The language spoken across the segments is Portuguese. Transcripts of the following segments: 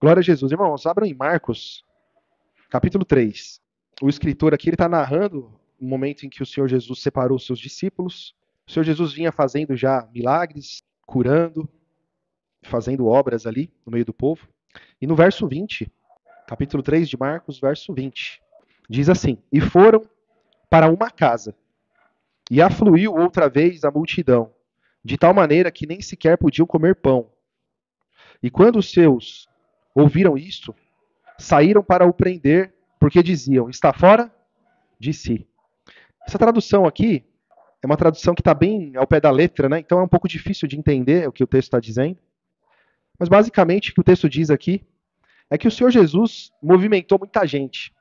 Glória a Jesus. Irmãos, abram em Marcos, capítulo 3. O escritor aqui está narrando o momento em que o Senhor Jesus separou os seus discípulos. O Senhor Jesus vinha fazendo já milagres, curando, fazendo obras ali no meio do povo. E no verso 20, capítulo 3 de Marcos, verso 20, diz assim: E foram para uma casa, e afluiu outra vez a multidão, de tal maneira que nem sequer podiam comer pão. E quando os seus ouviram isto, saíram para o prender, porque diziam: Está fora de si. Essa tradução aqui é uma tradução que está bem ao pé da letra, né? Então é um pouco difícil de entender o que o texto está dizendo. Mas basicamente o que o texto diz aqui é que o Senhor Jesus movimentou muita gente.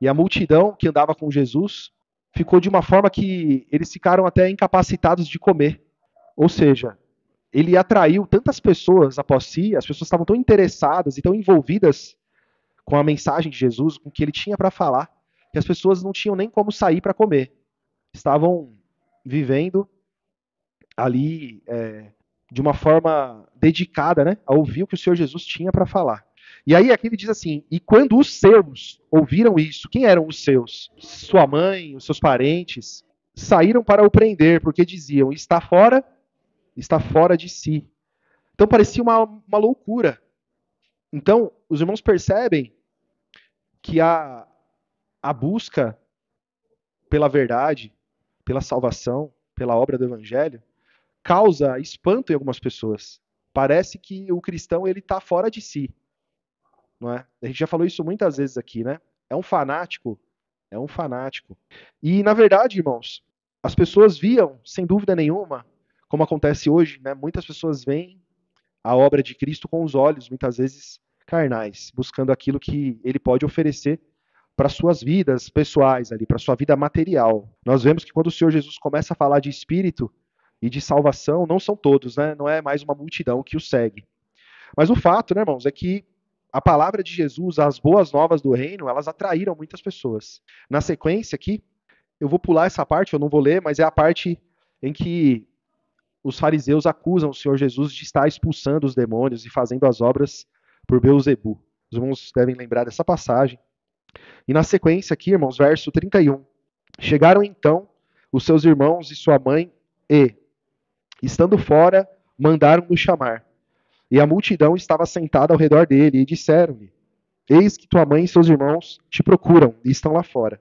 E a multidão que andava com Jesus ficou de uma forma que eles ficaram até incapacitados de comer. Ou seja, ele atraiu tantas pessoas após si, as pessoas estavam tão interessadas e tão envolvidas com a mensagem de Jesus, com o que ele tinha para falar, que as pessoas não tinham nem como sair para comer. Estavam vivendo ali de uma forma dedicada, né, a ouvir o que o Senhor Jesus tinha para falar. E aí aqui ele diz assim: e quando os seus ouviram isso, quem eram os seus? Sua mãe, os seus parentes, saíram para o prender, porque diziam: está fora de si. Então parecia uma loucura. Então, os irmãos percebem que a busca pela verdade, pela salvação, pela obra do evangelho, causa espanto em algumas pessoas. Parece que o cristão ele está fora de si, não é? A gente já falou isso muitas vezes aqui, né? É um fanático, é um fanático. E na verdade, irmãos, as pessoas viam, sem dúvida nenhuma, como acontece hoje, né? Muitas pessoas veem a obra de Cristo com os olhos, muitas vezes carnais, buscando aquilo que ele pode oferecer para suas vidas pessoais ali, para sua vida material. Nós vemos que quando o Senhor Jesus começa a falar de espírito e de salvação, não são todos, né? Não é mais uma multidão que o segue. Mas o fato, né, irmãos, é que a palavra de Jesus, as boas novas do reino, elas atraíram muitas pessoas. Na sequência aqui, eu vou pular essa parte, eu não vou ler, mas é a parte em que os fariseus acusam o Senhor Jesus de estar expulsando os demônios e fazendo as obras por Beelzebu. Os irmãos devem lembrar dessa passagem. E na sequência aqui, irmãos, verso 31. Chegaram então os seus irmãos e sua mãe e, estando fora, mandaram-no chamar. E a multidão estava sentada ao redor dele e disseram-lhe: Eis que tua mãe e seus irmãos te procuram e estão lá fora.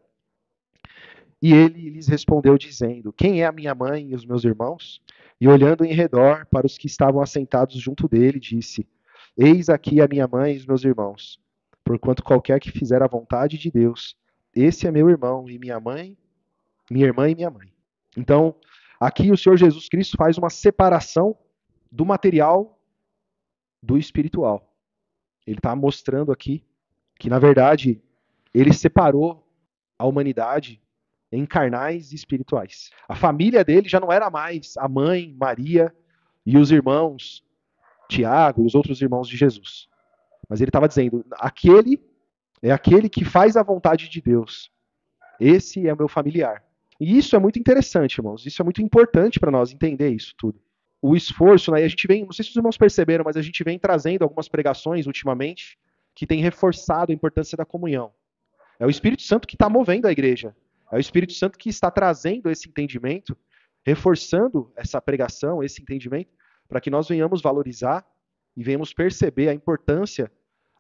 E ele lhes respondeu dizendo: Quem é a minha mãe e os meus irmãos? E olhando em redor para os que estavam assentados junto dele, disse: Eis aqui a minha mãe e os meus irmãos. Porquanto qualquer que fizer a vontade de Deus, esse é meu irmão e minha mãe, minha irmã e minha mãe. Então, aqui o Senhor Jesus Cristo faz uma separação do material do espiritual. Ele está mostrando aqui que, na verdade, ele separou a humanidade em carnais e espirituais. A família dele já não era mais a mãe, Maria e os irmãos, Tiago e os outros irmãos de Jesus. Mas ele estava dizendo: aquele é aquele que faz a vontade de Deus. Esse é o meu familiar. E isso é muito interessante, irmãos. Isso é muito importante para nós entender isso tudo. O esforço, né? E a gente vem, não sei se os irmãos perceberam, mas a gente vem trazendo algumas pregações ultimamente que tem reforçado a importância da comunhão. É o Espírito Santo que está movendo a igreja. É o Espírito Santo que está trazendo esse entendimento, reforçando essa pregação, esse entendimento, para que nós venhamos valorizar e venhamos perceber a importância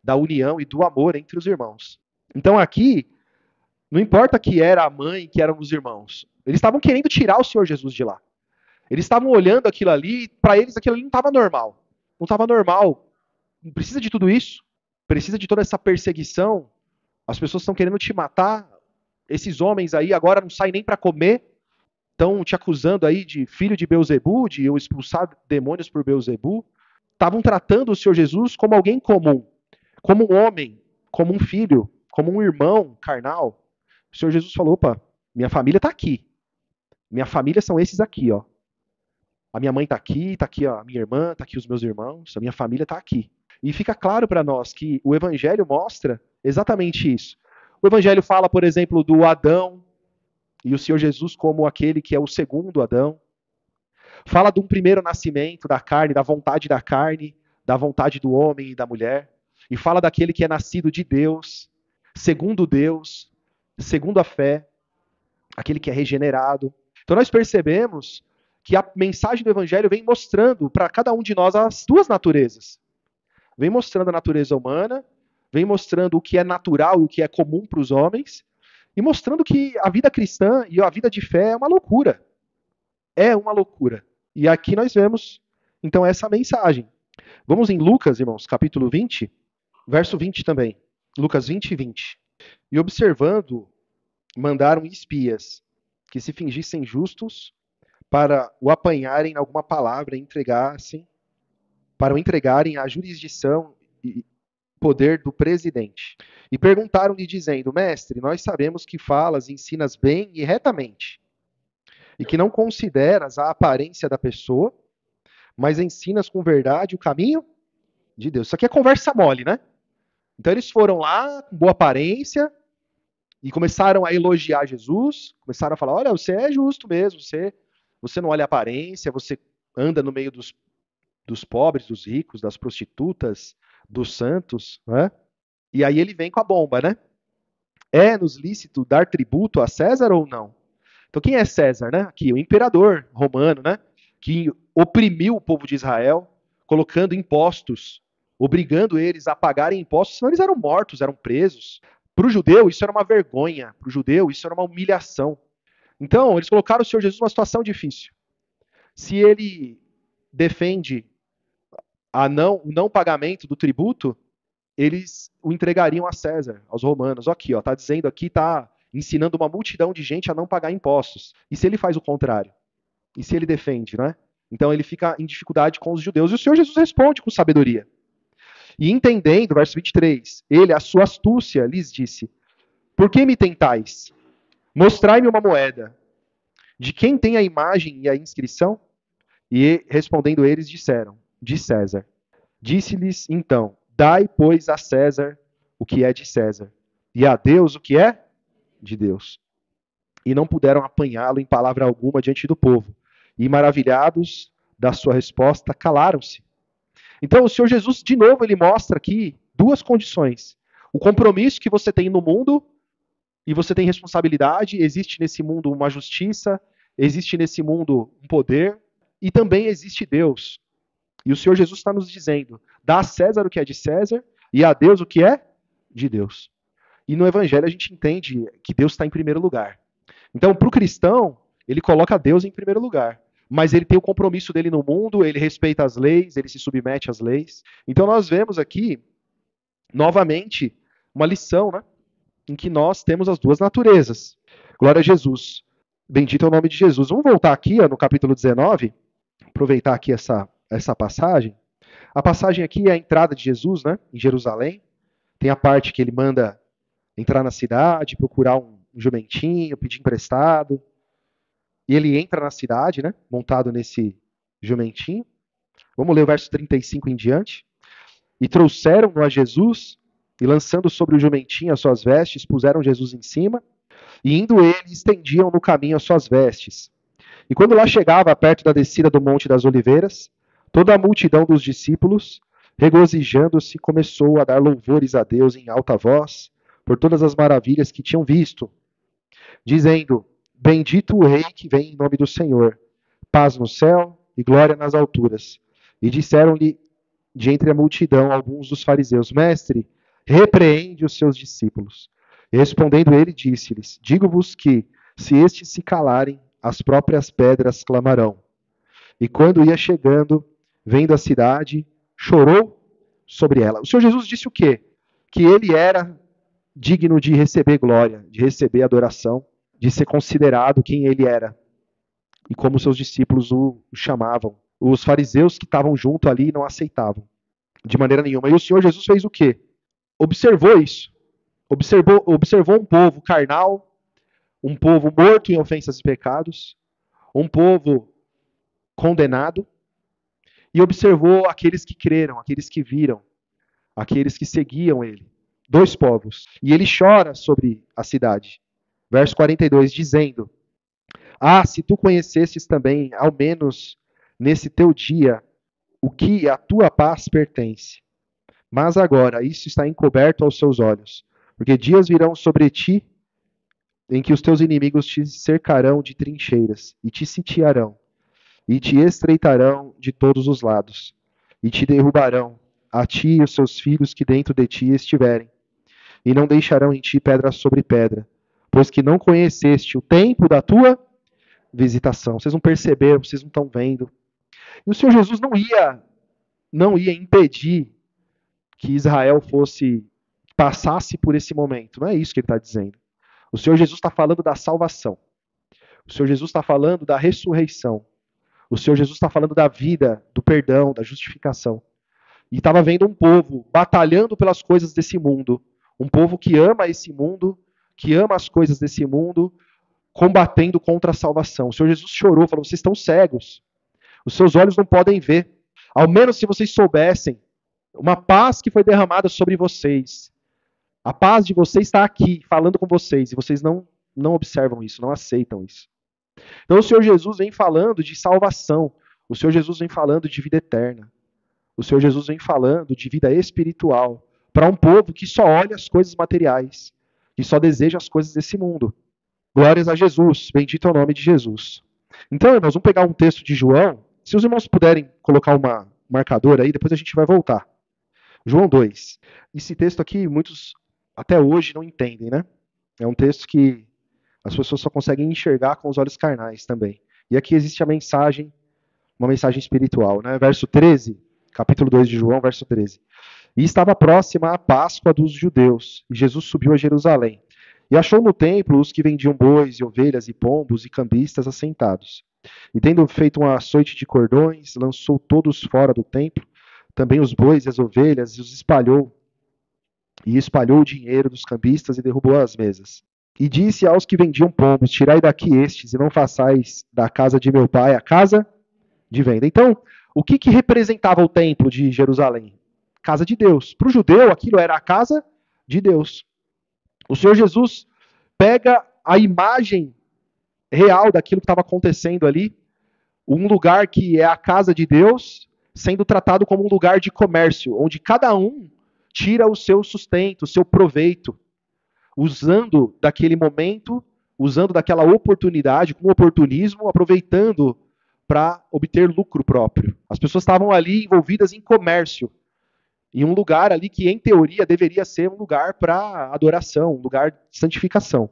da união e do amor entre os irmãos. Então aqui, não importa que era a mãe, que eram os irmãos, eles estavam querendo tirar o Senhor Jesus de lá. Eles estavam olhando aquilo ali, para eles aquilo ali não estava normal. Não estava normal. Não precisa de tudo isso. Precisa de toda essa perseguição. As pessoas estão querendo te matar. Esses homens aí agora não saem nem para comer. Estão te acusando aí de filho de Beelzebu, de eu expulsar demônios por Beelzebu. Estavam tratando o Senhor Jesus como alguém comum. Como um homem, como um filho, como um irmão carnal. O Senhor Jesus falou: opa, minha família está aqui. Minha família são esses aqui, ó. A minha mãe está aqui ó, a minha irmã, está aqui os meus irmãos, a minha família está aqui. E fica claro para nós que o Evangelho mostra exatamente isso. O Evangelho fala, por exemplo, do Adão e o Senhor Jesus como aquele que é o segundo Adão. Fala de um primeiro nascimento da carne, da vontade do homem e da mulher. e fala daquele que é nascido de Deus, segundo a fé, aquele que é regenerado. Então nós percebemos que a mensagem do Evangelho vem mostrando para cada um de nós as duas naturezas. Vem mostrando a natureza humana, vem mostrando o que é natural e o que é comum para os homens, e mostrando que a vida cristã e a vida de fé é uma loucura. É uma loucura. E aqui nós vemos, então, essa mensagem. Vamos em Lucas, irmãos, capítulo 20, verso 20 também. Lucas 20 e 20. E observando, mandaram espias que se fingissem justos para o apanharem em alguma palavra e entregassem, para o entregarem à jurisdição e poder do presidente. E perguntaram-lhe, dizendo: Mestre, nós sabemos que falas e ensinas bem e retamente, e que não consideras a aparência da pessoa, mas ensinas com verdade o caminho de Deus. Isso aqui é conversa mole, né? Então eles foram lá com boa aparência e começaram a elogiar Jesus, começaram a falar: olha, você é justo mesmo, você não olha a aparência, você anda no meio dos pobres, dos ricos, das prostitutas, dos santos, né? E aí ele vem com a bomba, né? É-nos lícito dar tributo a César ou não? Então quem é César, né? Aqui, o imperador romano, né? Que oprimiu o povo de Israel, colocando impostos, obrigando eles a pagarem impostos, senão eles eram mortos, eram presos. Para o judeu, isso era uma vergonha. Para o judeu, isso era uma humilhação. Então, eles colocaram o Senhor Jesus numa situação difícil. Se ele defende o não pagamento do tributo, eles o entregariam a César, aos romanos. Aqui, ó, tá dizendo aqui, tá ensinando uma multidão de gente a não pagar impostos. E se ele faz o contrário? E se ele defende, né? Então ele fica em dificuldade com os judeus. E o Senhor Jesus responde com sabedoria. E entendendo, verso 23, ele, a sua astúcia, lhes disse: Por que me tentais? Mostrai-me uma moeda. De quem tem a imagem e a inscrição? E respondendo eles, disseram: De César. Disse-lhes então: Dai, pois, a César o que é de César, e a Deus o que é de Deus. E não puderam apanhá-lo em palavra alguma diante do povo. E maravilhados da sua resposta, calaram-se. Então o Senhor Jesus, de novo, ele mostra aqui duas condições. O compromisso que você tem no mundo, e você tem responsabilidade, existe nesse mundo uma justiça, existe nesse mundo um poder, e também existe Deus. E o Senhor Jesus está nos dizendo: dá a César o que é de César, e a Deus o que é de Deus. E no Evangelho a gente entende que Deus está em primeiro lugar. Então, para o cristão, ele coloca Deus em primeiro lugar. Mas ele tem o compromisso dele no mundo, ele respeita as leis, ele se submete às leis. Então nós vemos aqui, novamente, uma lição, né? Em que nós temos as duas naturezas. Glória a Jesus. Bendito é o nome de Jesus. Vamos voltar aqui ó, no capítulo 19, aproveitar aqui essa passagem. A passagem aqui é a entrada de Jesus, né? Em Jerusalém. Tem a parte que ele manda entrar na cidade, procurar um jumentinho, pedir emprestado. E ele entra na cidade, né, montado nesse jumentinho. Vamos ler o verso 35 em diante. E trouxeram-no a Jesus, e lançando sobre o jumentinho as suas vestes, puseram Jesus em cima, e indo ele, estendiam no caminho as suas vestes. E quando lá chegava, perto da descida do Monte das Oliveiras, toda a multidão dos discípulos, regozijando-se, começou a dar louvores a Deus em alta voz, por todas as maravilhas que tinham visto, dizendo: Bendito o Rei que vem em nome do Senhor, paz no céu e glória nas alturas. E disseram-lhe de entre a multidão alguns dos fariseus: Mestre, repreende os seus discípulos. E respondendo ele, disse-lhes: Digo-vos que, se estes se calarem, as próprias pedras clamarão. E quando ia chegando, vendo a cidade, chorou sobre ela. O Senhor Jesus disse o quê? Que ele era digno de receber glória, de receber adoração, de ser considerado quem ele era e como seus discípulos o chamavam. Os fariseus que estavam junto ali não aceitavam de maneira nenhuma. E o Senhor Jesus fez o quê? Observou isso. Observou um povo carnal, um povo morto em ofensas e pecados, um povo condenado, e observou aqueles que creram, aqueles que viram, aqueles que seguiam ele. Dois povos. E ele chora sobre a cidade. Verso 42, dizendo: Ah, se tu conhecesses também, ao menos nesse teu dia, o que à tua paz pertence. Mas agora isso está encoberto aos seus olhos, porque dias virão sobre ti em que os teus inimigos te cercarão de trincheiras, e te sitiarão, e te estreitarão de todos os lados, e te derrubarão, a ti e os seus filhos que dentro de ti estiverem, e não deixarão em ti pedra sobre pedra, pois que não conheceste o tempo da tua visitação. Vocês não perceberam, vocês não estão vendo. E o Senhor Jesus não ia impedir que Israel passasse por esse momento. Não é isso que ele está dizendo. O Senhor Jesus está falando da salvação. O Senhor Jesus está falando da ressurreição. O Senhor Jesus está falando da vida, do perdão, da justificação. E estava vendo um povo batalhando pelas coisas desse mundo. Um povo que ama esse mundo, que ama as coisas desse mundo, combatendo contra a salvação. O Senhor Jesus chorou, falou: vocês estão cegos. Os seus olhos não podem ver. Ao menos se vocês soubessem uma paz que foi derramada sobre vocês. A paz de vocês está aqui, falando com vocês, e vocês não observam isso, não aceitam isso. Então o Senhor Jesus vem falando de salvação. O Senhor Jesus vem falando de vida eterna. O Senhor Jesus vem falando de vida espiritual para um povo que só olha as coisas materiais, que só deseja as coisas desse mundo. Glórias a Jesus, bendito é o nome de Jesus. Então, irmãos, vamos pegar um texto de João. Se os irmãos puderem colocar uma marcadora aí, depois a gente vai voltar. João 2. Esse texto aqui, muitos até hoje não entendem, né? É um texto que as pessoas só conseguem enxergar com os olhos carnais também. E aqui existe a mensagem, uma mensagem espiritual, né? Verso 13, capítulo 2 de João, verso 13. E estava próxima a Páscoa dos judeus, e Jesus subiu a Jerusalém. E achou no templo os que vendiam bois e ovelhas e pombos e cambistas assentados. E tendo feito um açoite de cordões, lançou todos fora do templo, também os bois e as ovelhas, e os espalhou. E espalhou o dinheiro dos cambistas e derrubou as mesas. E disse aos que vendiam pombos: tirai daqui estes, e não façais da casa de meu pai a casa de venda. Então, o que representava o templo de Jerusalém? Casa de Deus. Para o judeu, aquilo era a casa de Deus. O Senhor Jesus pega a imagem real daquilo que estava acontecendo ali, um lugar que é a casa de Deus, sendo tratado como um lugar de comércio, onde cada um tira o seu sustento, o seu proveito, usando daquele momento, usando daquela oportunidade, com oportunismo, aproveitando para obter lucro próprio. As pessoas estavam ali envolvidas em comércio, em um lugar ali que, em teoria, deveria ser um lugar para adoração, um lugar de santificação.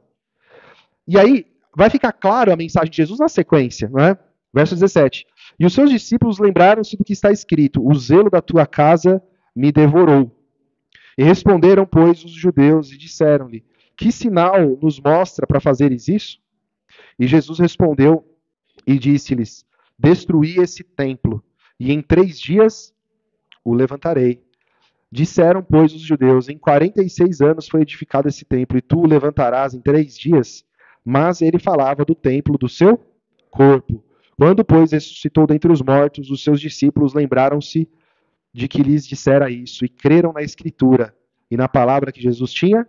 E aí, vai ficar claro a mensagem de Jesus na sequência, não é? Verso 17. E os seus discípulos lembraram-se do que está escrito: o zelo da tua casa me devorou. E responderam, pois, os judeus e disseram-lhe: que sinal nos mostra para fazeres isso? E Jesus respondeu e disse-lhes: destruí esse templo, e em 3 dias o levantarei. Disseram, pois, os judeus: em 46 anos foi edificado esse templo, e tu o levantarás em 3 dias? Mas ele falava do templo do seu corpo. Quando, pois, ressuscitou dentre os mortos, os seus discípulos lembraram-se de que lhes dissera isso, e creram na Escritura e na palavra que Jesus tinha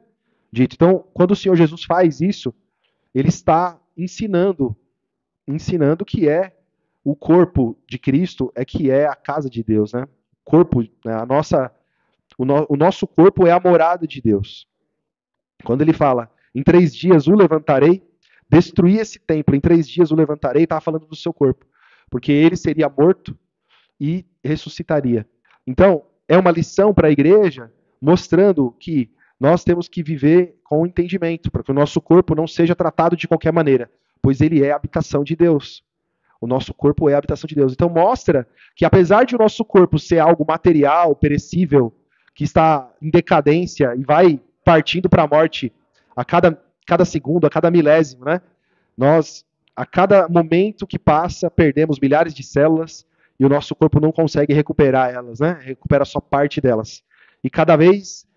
dito. Então, quando o Senhor Jesus faz isso, ele está ensinando que é o corpo de Cristo, que é a casa de Deus, né? O corpo, né? O nosso corpo é a morada de Deus. Quando ele fala, em 3 dias o levantarei, destruir esse templo, em 3 dias o levantarei, estava falando do seu corpo. Porque ele seria morto e ressuscitaria. Então, é uma lição para a igreja, mostrando que nós temos que viver com entendimento, para que o nosso corpo não seja tratado de qualquer maneira, pois ele é a habitação de Deus. O nosso corpo é a habitação de Deus. Então mostra que apesar de o nosso corpo ser algo material, perecível, que está em decadência e vai partindo para a morte a cada segundo, a cada milésimo, né? Nós, a cada momento que passa, perdemos milhares de células e o nosso corpo não consegue recuperar elas, né? Recupera só parte delas. E cada vez,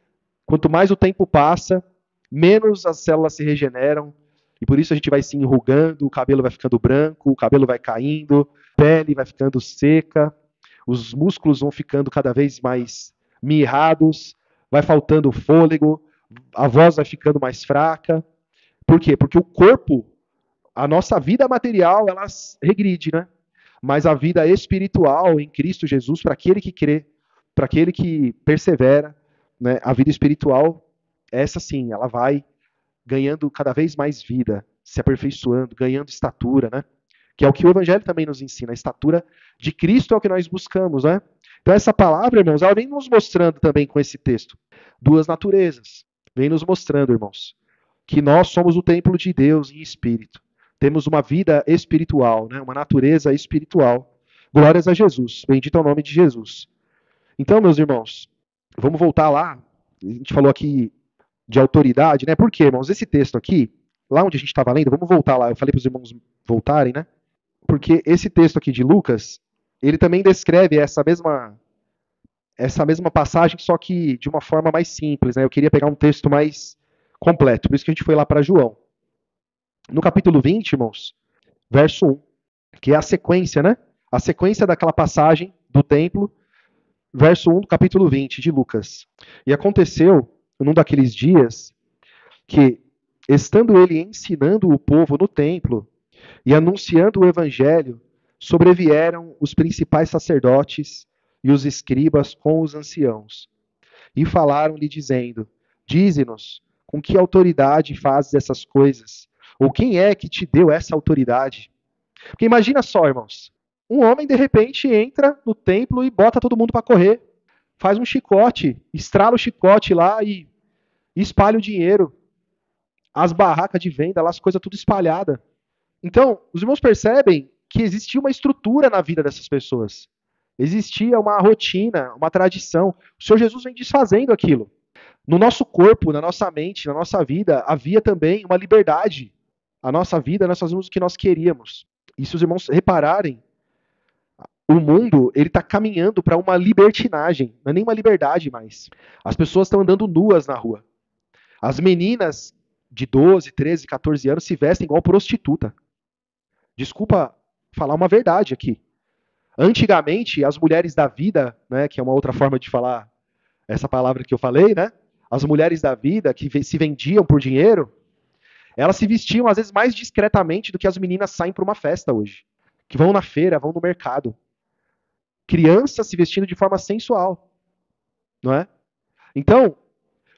quanto mais o tempo passa, menos as células se regeneram, e por isso a gente vai se enrugando, o cabelo vai ficando branco, o cabelo vai caindo, a pele vai ficando seca, os músculos vão ficando cada vez mais mirrados, vai faltando fôlego, a voz vai ficando mais fraca. Por quê? Porque o corpo, a nossa vida material, ela regride, né? Mas a vida espiritual em Cristo Jesus, para aquele que crê, para aquele que persevera, né, a vida espiritual, essa sim, ela vai ganhando cada vez mais vida, se aperfeiçoando, ganhando estatura, né? Que é o que o Evangelho também nos ensina. A estatura de Cristo é o que nós buscamos, né? Então essa palavra, irmãos, ela vem nos mostrando também com esse texto duas naturezas. Vem nos mostrando, irmãos, que nós somos o templo de Deus em espírito. Temos uma vida espiritual, né? Uma natureza espiritual. Glórias a Jesus. Bendito é o nome de Jesus. Então, meus irmãos, vamos voltar lá. A gente falou aqui de autoridade, né? Por quê, irmãos? Esse texto aqui, lá onde a gente estava lendo, vamos voltar lá. Eu falei para os irmãos voltarem, né? Porque esse texto aqui de Lucas, ele também descreve essa mesma passagem, só que de uma forma mais simples, né? Eu queria pegar um texto mais completo, por isso que a gente foi lá para João. No capítulo 20, irmãos, verso 1, que é a sequência, né? A sequência daquela passagem do templo, verso 1 do capítulo 20 de Lucas. E aconteceu, num daqueles dias, que, estando ele ensinando o povo no templo e anunciando o evangelho, sobrevieram os principais sacerdotes e os escribas com os anciãos. E falaram-lhe, dizendo: Dize-nos, com que autoridade fazes essas coisas? Ou quem é que te deu essa autoridade? Porque imagina só, irmãos, um homem de repente entra no templo e bota todo mundo para correr, faz um chicote, estrala o chicote lá e espalha o dinheiro, as barracas de venda, lá as coisas tudo espalhada. Então, os irmãos percebem que existia uma estrutura na vida dessas pessoas. Existia uma rotina, uma tradição. O Senhor Jesus vem desfazendo aquilo. No nosso corpo, na nossa mente, na nossa vida, havia também uma liberdade. A nossa vida, nós fazíamos o que nós queríamos. E se os irmãos repararem, o mundo ele está caminhando para uma libertinagem. Não é nem uma liberdade mais. As pessoas estão andando nuas na rua. As meninas de 12, 13, 14 anos se vestem igual prostituta. Desculpa falar uma verdade aqui. Antigamente, as mulheres da vida, né, que é uma outra forma de falar essa palavra que eu falei, né? As mulheres da vida que se vendiam por dinheiro, elas se vestiam às vezes mais discretamente do que as meninas saem para uma festa hoje, que vão na feira, vão no mercado. Crianças se vestindo de forma sensual, não é? Então,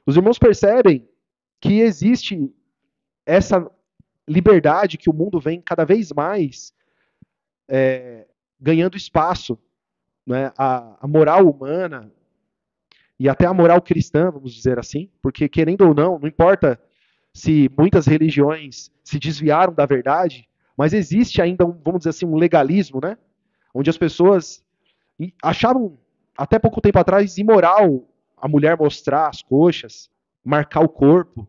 os irmãos percebem que existe essa liberdade que o mundo vem cada vez mais ganhando espaço, né? A moral humana e até a moral cristã, vamos dizer assim, porque querendo ou não importa se muitas religiões se desviaram da verdade, mas existe ainda, vamos dizer assim, um legalismo, né? Onde as pessoas achavam, até pouco tempo atrás, imoral a mulher mostrar as coxas, marcar o corpo,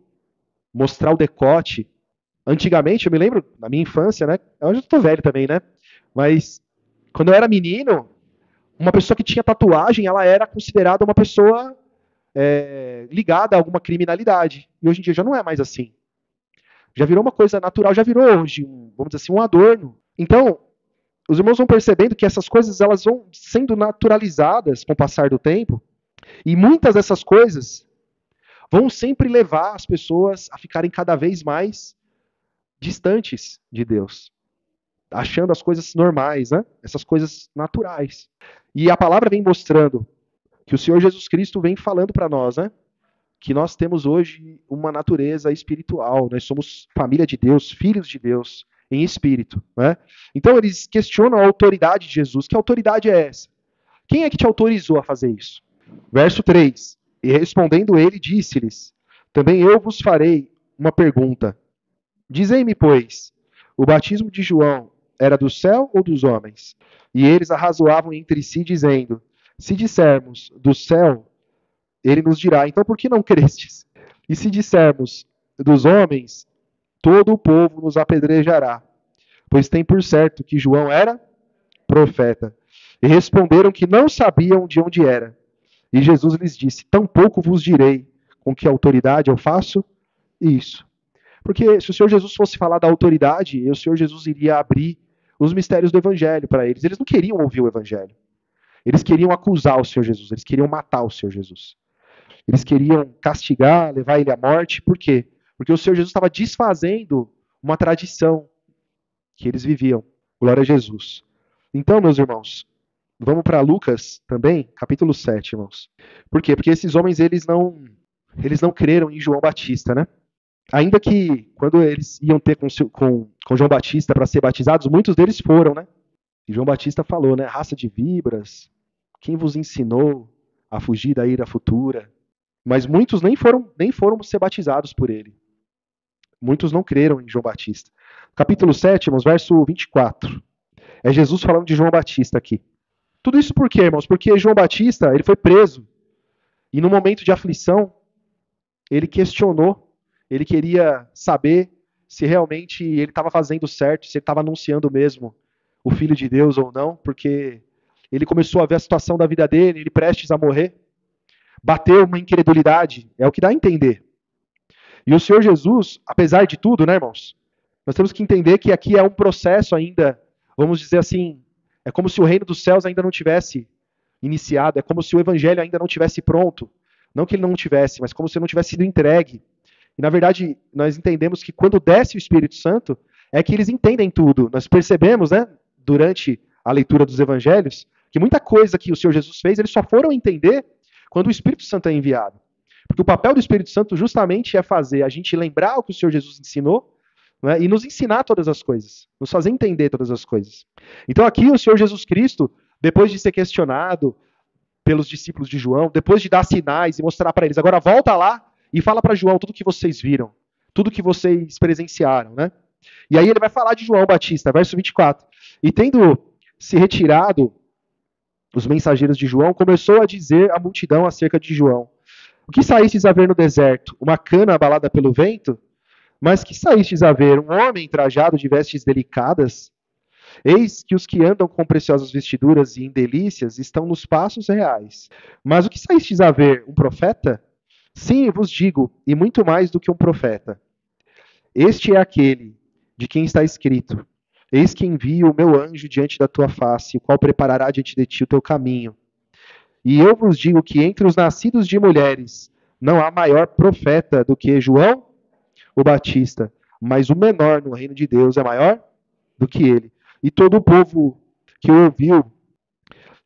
mostrar o decote. Antigamente, eu me lembro, na minha infância, né? Eu já estou velho também, né? Mas quando eu era menino, uma pessoa que tinha tatuagem, ela era considerada uma pessoa ligada a alguma criminalidade. E hoje em dia já não é mais assim. Já virou uma coisa natural, já virou hoje, vamos dizer assim, um adorno. Então, os irmãos vão percebendo que essas coisas elas vão sendo naturalizadas com o passar do tempo, e muitas dessas coisas vão sempre levar as pessoas a ficarem cada vez mais distantes de Deus, achando as coisas normais, né? Essas coisas naturais. E a palavra vem mostrando que o Senhor Jesus Cristo vem falando para nós, né? Que nós temos hoje uma natureza espiritual, nós somos família de Deus, filhos de Deus, em espírito. Né? Então eles questionam a autoridade de Jesus. Que autoridade é essa? Quem é que te autorizou a fazer isso? Verso 3. E respondendo ele, disse-lhes: Também eu vos farei uma pergunta. Dizei-me, pois, o batismo de João era do céu ou dos homens? E eles arrazoavam entre si, dizendo: Se dissermos do céu, ele nos dirá: Então por que não crestes? E se dissermos dos homens, todo o povo nos apedrejará, pois tem por certo que João era profeta. E responderam que não sabiam de onde era. E Jesus lhes disse: Tampouco vos direi com que autoridade eu faço isso. Porque se o Senhor Jesus fosse falar da autoridade, o Senhor Jesus iria abrir os mistérios do Evangelho para eles. Eles não queriam ouvir o Evangelho. Eles queriam acusar o Senhor Jesus. Eles queriam matar o Senhor Jesus. Eles queriam castigar, levar ele à morte. Por quê? Porque o Senhor Jesus estava desfazendo uma tradição que eles viviam. Glória a Jesus. Então, meus irmãos, Vamos para Lucas também, capítulo 7, irmãos. Por quê? Porque esses homens, eles não creram em João Batista, né? Ainda que, quando eles iam ter com João Batista para ser batizados, muitos deles foram, né? E João Batista falou, né? Raça de víboras, quem vos ensinou a fugir da ira futura? Mas muitos nem foram ser batizados por ele. Muitos não creram em João Batista. Capítulo 7, irmãos, verso 24. É Jesus falando de João Batista aqui. Tudo isso por quê, irmãos? Porque João Batista, ele foi preso. E no momento de aflição, ele questionou, ele queria saber se realmente ele estava fazendo certo, se ele estava anunciando mesmo o Filho de Deus ou não, porque ele começou a ver a situação da vida dele, ele prestes a morrer, bateu uma incredulidade, é o que dá a entender. E o Senhor Jesus, apesar de tudo, né, irmãos, nós temos que entender que aqui é um processo ainda, vamos dizer assim, é como se o reino dos céus ainda não tivesse iniciado, é como se o evangelho ainda não tivesse pronto. Não que ele não tivesse, mas como se não tivesse sido entregue. E na verdade, nós entendemos que quando desce o Espírito Santo, é que eles entendem tudo. Nós percebemos, né, durante a leitura dos evangelhos, que muita coisa que o Senhor Jesus fez, eles só foram entender quando o Espírito Santo é enviado. Porque o papel do Espírito Santo justamente é fazer a gente lembrar o que o Senhor Jesus ensinou, né, e nos ensinar todas as coisas, nos fazer entender todas as coisas. Então aqui o Senhor Jesus Cristo, depois de ser questionado pelos discípulos de João, depois de dar sinais e mostrar para eles, agora volta lá e fala para João tudo que vocês viram, tudo que vocês presenciaram, né? E aí ele vai falar de João Batista, verso 24. E tendo se retirado os mensageiros de João, começou a dizer à multidão acerca de João: o que saístes a ver no deserto? Uma cana abalada pelo vento? Mas que saístes a ver? Um homem trajado de vestes delicadas? Eis que os que andam com preciosas vestiduras e em delícias estão nos passos reais. Mas o que saístes a ver? Um profeta? Sim, eu vos digo, e muito mais do que um profeta. Este é aquele de quem está escrito: eis que envio o meu anjo diante da tua face, o qual preparará diante de ti o teu caminho. E eu vos digo que entre os nascidos de mulheres não há maior profeta do que João o Batista, mas o menor no reino de Deus é maior do que ele. E todo o povo que o ouviu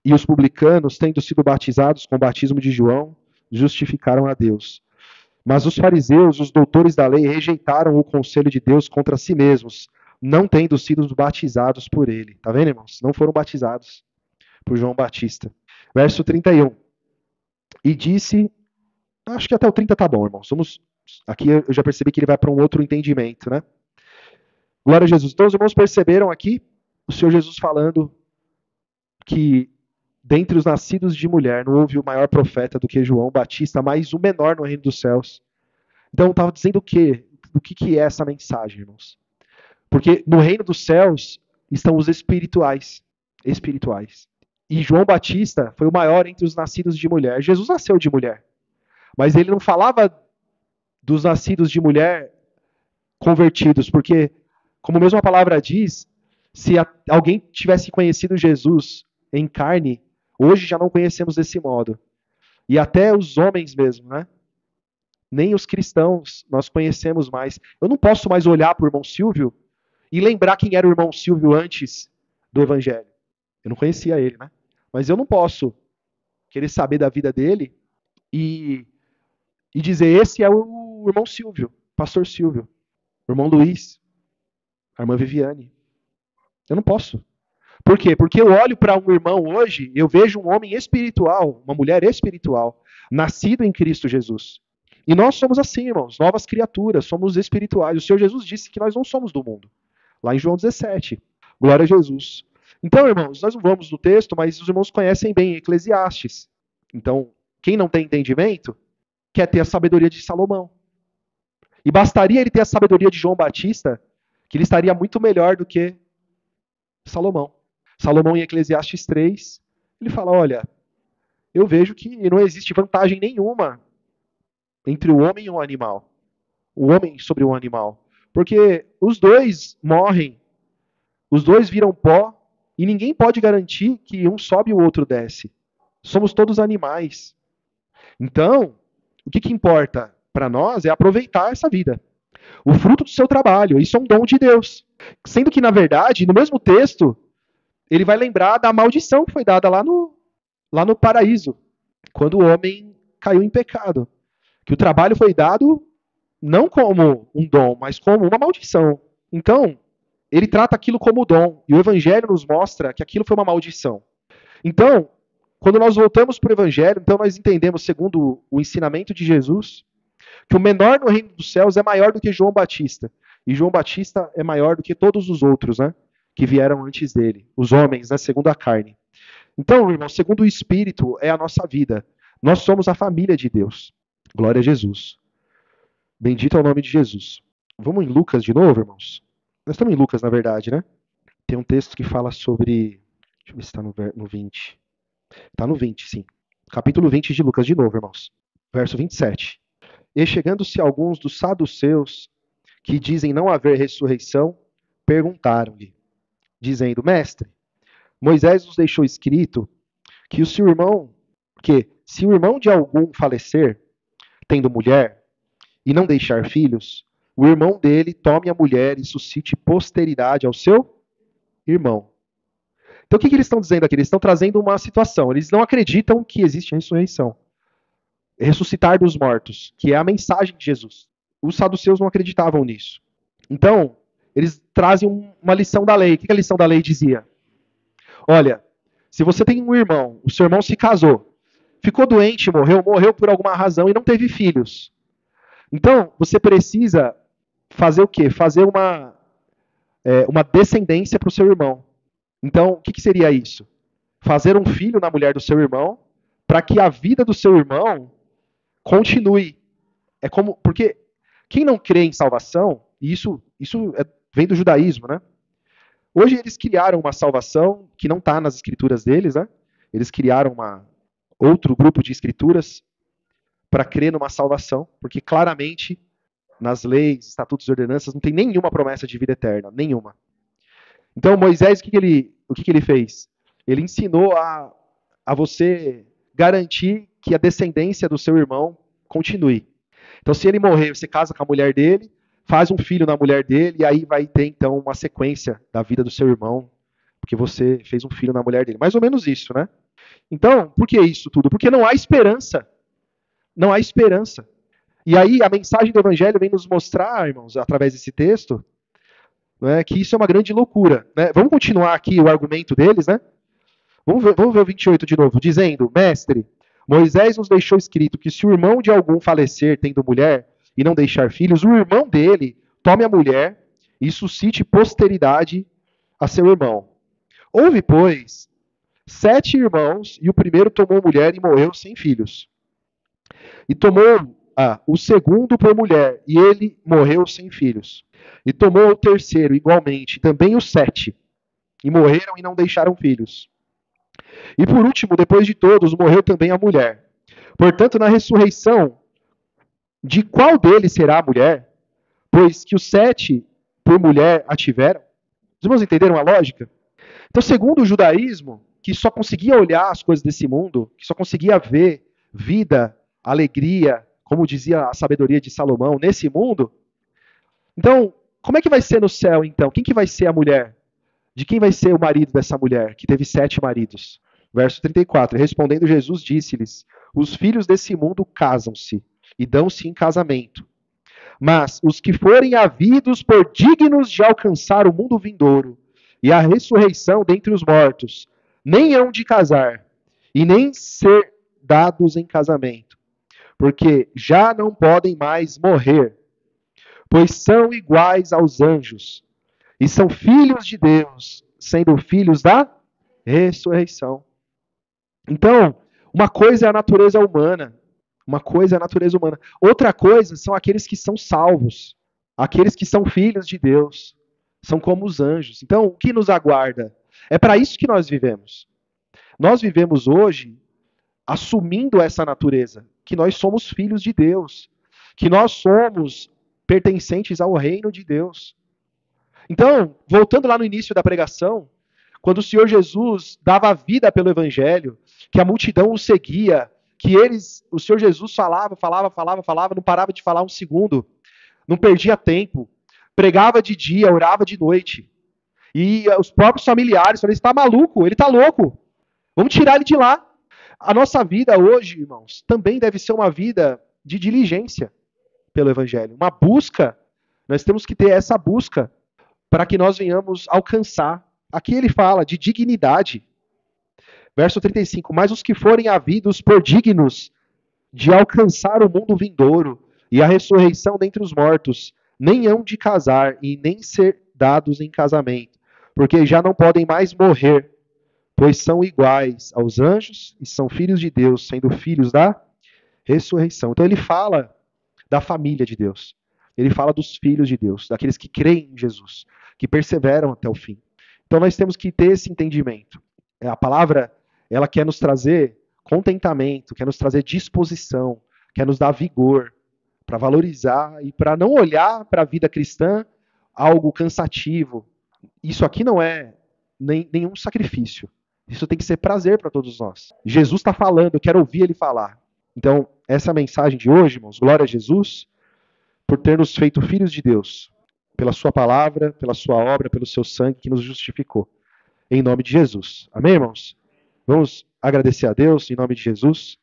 e os publicanos, tendo sido batizados com o batismo de João, justificaram a Deus. Mas os fariseus, os doutores da lei, rejeitaram o conselho de Deus contra si mesmos, não tendo sido batizados por ele. Tá vendo, irmãos? Não foram batizados por João Batista. Verso 31. E disse, acho que até o 30 tá bom, irmãos. Aqui eu já percebi que ele vai para um outro entendimento, né? Glória a Jesus. Então os irmãos perceberam aqui o Senhor Jesus falando que dentre os nascidos de mulher não houve o maior profeta do que João Batista, mas o menor no reino dos céus. Então estava dizendo o quê? O que é essa mensagem, irmãos? Porque no reino dos céus estão os espirituais. Espirituais. E João Batista foi o maior entre os nascidos de mulher. Jesus nasceu de mulher. Mas ele não falava dos nascidos de mulher convertidos, porque, como mesmo a palavra diz, se alguém tivesse conhecido Jesus em carne, hoje já não conhecemos desse modo. E até os homens mesmo, né? Nem os cristãos nós conhecemos mais. Eu não posso mais olhar para o irmão Silvio e lembrar quem era o irmão Silvio antes do Evangelho. Eu não conhecia ele, né? Mas eu não posso querer saber da vida dele e dizer, esse é o irmão Silvio, pastor Silvio, o irmão Luiz, a irmã Viviane. Eu não posso. Por quê? Porque eu olho para um irmão hoje, eu vejo um homem espiritual, uma mulher espiritual, nascido em Cristo Jesus. E nós somos assim, irmãos, novas criaturas, somos espirituais. O Senhor Jesus disse que nós não somos do mundo. Lá em João 17. Glória a Jesus. Então, irmãos, nós não vamos no texto, mas os irmãos conhecem bem Eclesiastes. Então, quem não tem entendimento, quer ter a sabedoria de Salomão. E bastaria ele ter a sabedoria de João Batista, que ele estaria muito melhor do que Salomão. Salomão, em Eclesiastes 3, ele fala, olha, eu vejo que não existe vantagem nenhuma entre o homem e o animal. O homem sobre o animal. Porque os dois morrem, os dois viram pó, e ninguém pode garantir que um sobe e o outro desce. Somos todos animais. Então, o que importa para nós é aproveitar essa vida. O fruto do seu trabalho, isso é um dom de Deus. Sendo que, na verdade, no mesmo texto, ele vai lembrar da maldição que foi dada lá no paraíso, quando o homem caiu em pecado. Que o trabalho foi dado não como um dom, mas como uma maldição. Então, ele trata aquilo como dom. E o Evangelho nos mostra que aquilo foi uma maldição. Então, quando nós voltamos para o Evangelho, então nós entendemos, segundo o ensinamento de Jesus, que o menor no reino dos céus é maior do que João Batista. E João Batista é maior do que todos os outros, né? Que vieram antes dele. Os homens, né? Segundo a carne. Então, irmão, segundo o Espírito, é a nossa vida. Nós somos a família de Deus. Glória a Jesus. Bendito é o nome de Jesus. Vamos em Lucas de novo, irmãos? Nós estamos em Lucas, na verdade, né? Tem um texto que fala sobre... Deixa eu ver se está no 20. Está no 20, sim. Capítulo 20 de Lucas de novo, irmãos. Verso 27. E chegando-se alguns dos saduceus, que dizem não haver ressurreição, perguntaram-lhe, dizendo, Mestre, Moisés nos deixou escrito que se o irmão de algum falecer, tendo mulher, e não deixar filhos, o irmão dele tome a mulher e suscite posteridade ao seu irmão. Então o que eles estão dizendo aqui? Eles estão trazendo uma situação. Eles não acreditam que existe a ressurreição. Ressuscitar dos mortos, que é a mensagem de Jesus. Os saduceus não acreditavam nisso. Então, eles trazem uma lição da lei. O que a lição da lei dizia? Olha, se você tem um irmão, o seu irmão se casou, ficou doente, morreu por alguma razão e não teve filhos. Então, você precisa fazer o quê? Fazer uma descendência para o seu irmão. Então, o que seria isso? Fazer um filho na mulher do seu irmão, para que a vida do seu irmão continue. Porque quem não crê em salvação, e isso vem do judaísmo, né? Hoje eles criaram uma salvação que não está nas escrituras deles, né? Eles criaram outro grupo de escrituras para crer numa salvação, porque claramente nas leis, estatutos e ordenanças não tem nenhuma promessa de vida eterna, nenhuma. Então Moisés, o que ele fez? Ele ensinou a você garantir que a descendência do seu irmão continue. Então se ele morrer, você casa com a mulher dele, faz um filho na mulher dele, e aí vai ter então uma sequência da vida do seu irmão, porque você fez um filho na mulher dele. Mais ou menos isso, né? Então, por que isso tudo? Porque não há esperança. Não há esperança. E aí a mensagem do Evangelho vem nos mostrar, irmãos, através desse texto, né, que isso é uma grande loucura. Né? Vamos continuar aqui o argumento deles, né? Vamos ver o 28 de novo, dizendo, Mestre, Moisés nos deixou escrito que se o irmão de algum falecer tendo mulher e não deixar filhos, o irmão dele tome a mulher e suscite posteridade a seu irmão. Houve, pois, 7 irmãos, e o primeiro tomou mulher e morreu sem filhos. E tomou o segundo por mulher, e ele morreu sem filhos. E tomou o terceiro igualmente, também os 7, e morreram e não deixaram filhos. E por último, depois de todos, morreu também a mulher. Portanto, na ressurreição, de qual deles será a mulher? Pois que os 7 por mulher a tiveram. Os irmãos entenderam a lógica? Então, segundo o judaísmo, que só conseguia olhar as coisas desse mundo, que só conseguia ver vida, alegria, como dizia a sabedoria de Salomão, nesse mundo, então, como é que vai ser no céu, então? Quem que vai ser a mulher? De quem vai ser o marido dessa mulher, que teve 7 maridos? Verso 34, respondendo Jesus, disse-lhes, os filhos desse mundo casam-se e dão-se em casamento. Mas os que forem havidos por dignos de alcançar o mundo vindouro e a ressurreição dentre os mortos, nem hão de casar e nem ser dados em casamento, porque já não podem mais morrer, pois são iguais aos anjos e são filhos de Deus, sendo filhos da ressurreição. Então, uma coisa é a natureza humana, outra coisa são aqueles que são salvos, aqueles que são filhos de Deus, são como os anjos. Então, o que nos aguarda? É para isso que nós vivemos. Nós vivemos hoje assumindo essa natureza, que nós somos filhos de Deus, que nós somos pertencentes ao reino de Deus. Então, voltando lá no início da pregação, quando o Senhor Jesus dava vida pelo Evangelho, que a multidão o seguia, que o Senhor Jesus falava, não parava de falar um segundo, não perdia tempo, pregava de dia, orava de noite. E os próprios familiares falam, ele está maluco, ele está louco. Vamos tirar ele de lá. A nossa vida hoje, irmãos, também deve ser uma vida de diligência pelo Evangelho. Uma busca, nós temos que ter essa busca para que nós venhamos alcançar. Aqui ele fala de dignidade. Verso 35, mas os que forem havidos por dignos de alcançar o mundo vindouro e a ressurreição dentre os mortos, nem hão de casar e nem ser dados em casamento, porque já não podem mais morrer, pois são iguais aos anjos e são filhos de Deus, sendo filhos da ressurreição. Então ele fala da família de Deus. Ele fala dos filhos de Deus, daqueles que creem em Jesus, que perseveram até o fim. Então nós temos que ter esse entendimento. A palavra, ela quer nos trazer contentamento, quer nos trazer disposição, quer nos dar vigor para valorizar e para não olhar para a vida cristã algo cansativo. Isso aqui não é nenhum sacrifício. Isso tem que ser prazer para todos nós. Jesus está falando, eu quero ouvir ele falar. Então, essa é a mensagem de hoje, irmãos. Glória a Jesus por ter nos feito filhos de Deus, pela sua palavra, pela sua obra, pelo seu sangue que nos justificou. Em nome de Jesus. Amém, irmãos? Vamos agradecer a Deus em nome de Jesus.